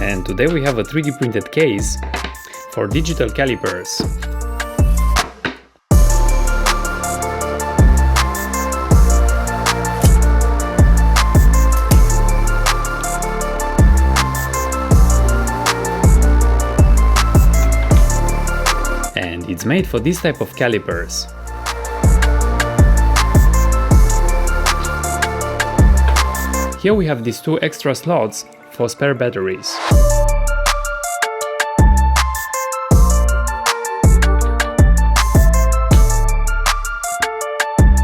And today we have a 3D printed case for digital calipers. And it's made for this type of calipers. Here we have these two extra slots for spare batteries.